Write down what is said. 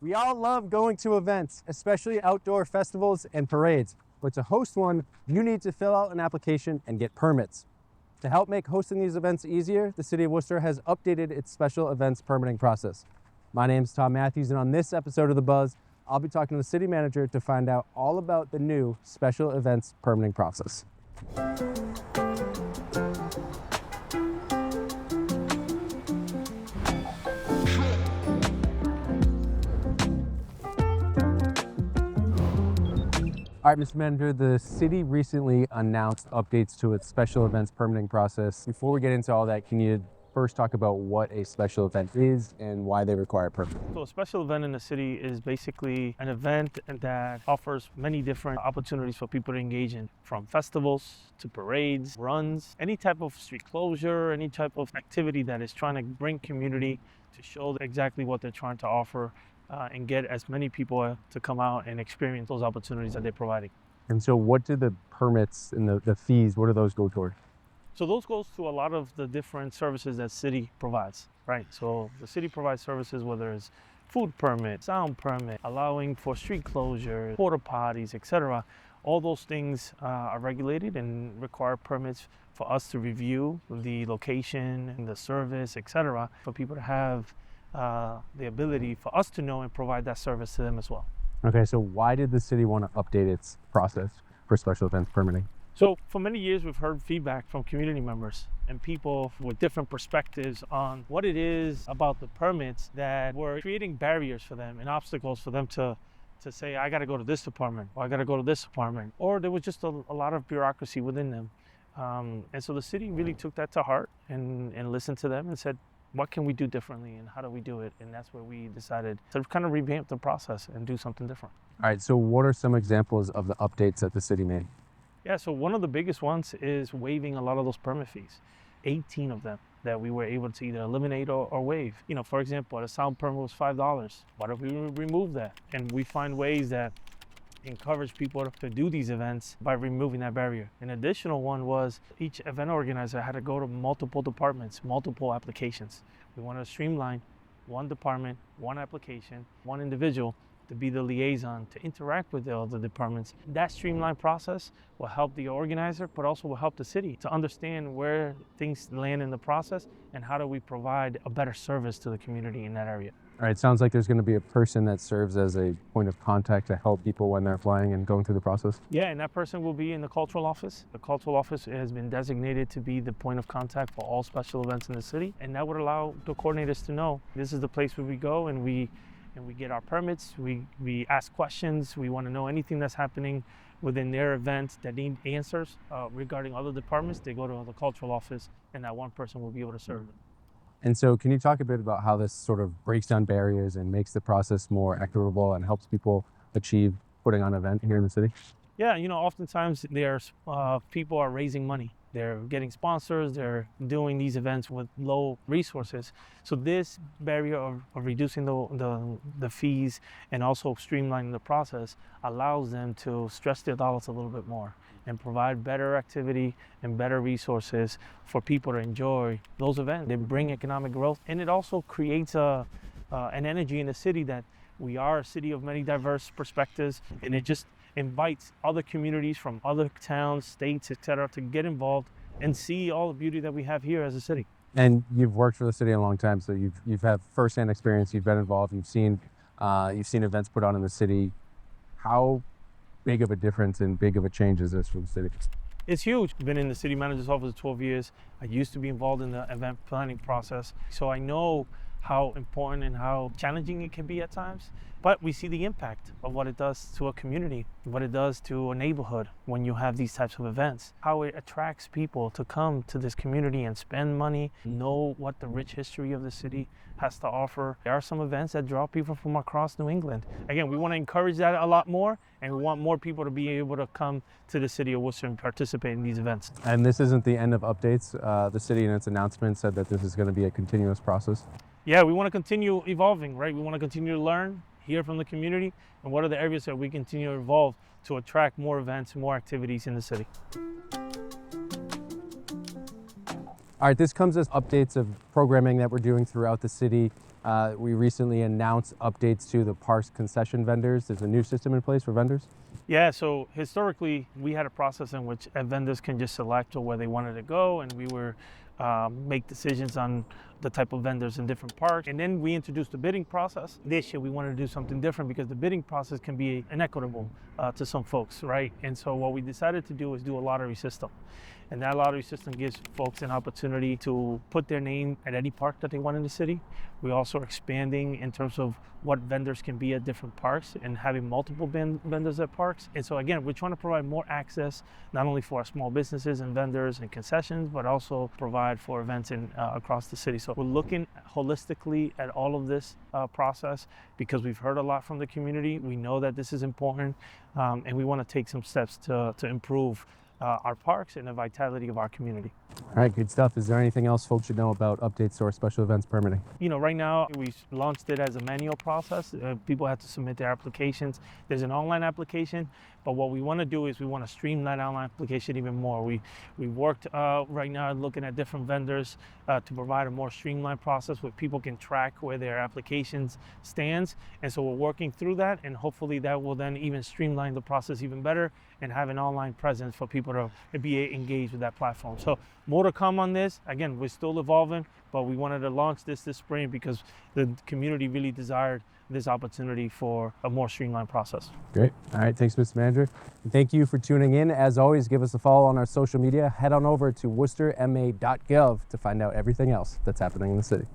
We all love going to events, especially outdoor festivals and parades. But to host one, you need to fill out an application and get permits. To help make hosting these events easier, the City of Worcester has updated its special events permitting process. My name's Tom Matthews, and on this episode of The Buzz, I'll be talking to the city manager to find out all about the new special events permitting process. All right, Mr. Manager, the city recently announced updates to its special events permitting process. Before we get into all that, can you first talk about what a special event is and why they require a permit? So a special event in the city is basically an event that offers many different opportunities for people to engage in, from festivals to parades, runs, any type of street closure, any type of activity that is trying to bring community to show exactly what they're trying to offer and get as many people to come out and experience those opportunities that they're providing. And so what do the permits and the fees, what do those go toward? So those goes to a lot of the different services that city provides, right? So the city provides services, whether it's food permit, sound permit, allowing for street closure, porta potties, etc. All those things are regulated and require permits for us to review the location and the service, etc. For people to have the ability for us to know and provide that service to them as well. Okay, so why did the city want to update its process for special events permitting? So for many years, we've heard feedback from community members and people with different perspectives on what it is about the permits that were creating barriers for them and obstacles for them to say, I got to go to this department, or I got to go to this department, or there was just a lot of bureaucracy within them. And so the city really took that to heart and listened to them and said, what can we do differently and how do we do it? And that's where we decided to kind of revamp the process and do something different. All right, so what are some examples of the updates that the city made? Yeah, so one of the biggest ones is waiving a lot of those permit fees, 18 of them that we were able to either eliminate or waive. You know, for example, a sound permit was $5. Why don't we remove that? And we find ways that encourage people to do these events by removing that barrier. An additional one was each event organizer had to go to multiple departments, multiple applications. We wanted to streamline one department, one application, one individual to be the liaison, to interact with the other departments. That streamlined process will help the organizer, but also will help the city to understand where things land in the process and how do we provide a better service to the community in that area. All right, it sounds like there's going to be a person that serves as a point of contact to help people when they're applying and going through the process. Yeah, and that person will be in the cultural office. The cultural office has been designated to be the point of contact for all special events in the city, and that would allow the coordinators to know this is the place where we go and we get our permits, we ask questions, we want to know anything that's happening within their event that need answers regarding other departments. They go to the cultural office and that one person will be able to serve them. And so can you talk a bit about how this sort of breaks down barriers and makes the process more equitable and helps people achieve putting on an event here in the city? Yeah, you know, oftentimes there's people are raising money. They're getting sponsors, they're doing these events with low resources. So this barrier of reducing the fees and also streamlining the process allows them to stretch their dollars a little bit more and provide better activity and better resources for people to enjoy those events. They bring economic growth, and it also creates an energy in the city that we are a city of many diverse perspectives, and it just invites other communities from other towns, states, etc., to get involved and see all the beauty that we have here as a city. And you've worked for the city a long time, so you've had firsthand experience. You've been involved. You've seen events put on in the city. How big of a difference and big of a change is this for the city? It's huge. I've been in the city manager's office for 12 years. I used to be involved in the event planning process, so I know how important and how challenging it can be at times. But we see the impact of what it does to a community, what it does to a neighborhood when you have these types of events, how it attracts people to come to this community and spend money, know what the rich history of the city has to offer. There are some events that draw people from across New England. Again, we want to encourage that a lot more, and we want more people to be able to come to the city of Worcester and participate in these events. And this isn't the end of updates. The city in its announcement said that this is going to be a continuous process. Yeah, we want to continue evolving, right? We want to continue to learn, hear from the community, and what are the areas that we continue to evolve to attract more events, more activities in the city. All right, this comes as updates of programming that we're doing throughout the city. We recently announced updates to the parks concession vendors. There's a new system in place for vendors. Yeah, so historically, we had a process in which vendors can just select where they wanted to go, and we were make decisions on the type of vendors in different parks. And then we introduced the bidding process. This year, we wanted to do something different because the bidding process can be inequitable to some folks, right? And so what we decided to do is do a lottery system. And that lottery system gives folks an opportunity to put their name at any park that they want in the city. We also are expanding in terms of what vendors can be at different parks and having multiple vendors at parks. And so again, we're trying to provide more access, not only for our small businesses and vendors and concessions, but also provide for events across the city. So we're looking holistically at all of this process because we've heard a lot from the community. We know that this is important, and we want to take some steps to improve our parks and the vitality of our community. All right, good stuff. Is there anything else folks should know about updates to our special events permitting? You know, right now we launched it as a manual process. People have to submit their applications. There's an online application, but what we want to do is we want to streamline that online application even more. We worked right now looking at different vendors to provide a more streamlined process where people can track where their applications stands. And so we're working through that, and hopefully that will then even streamline the process even better and have an online presence for people to be engaged with that platform. So more to come on this. Again, we're still evolving, but we wanted to launch this spring because the community really desired this opportunity for a more streamlined process. Great. All right. Thanks, Mr. Manager. And thank you for tuning in. As always, give us a follow on our social media. Head on over to worcesterma.gov to find out everything else that's happening in the city.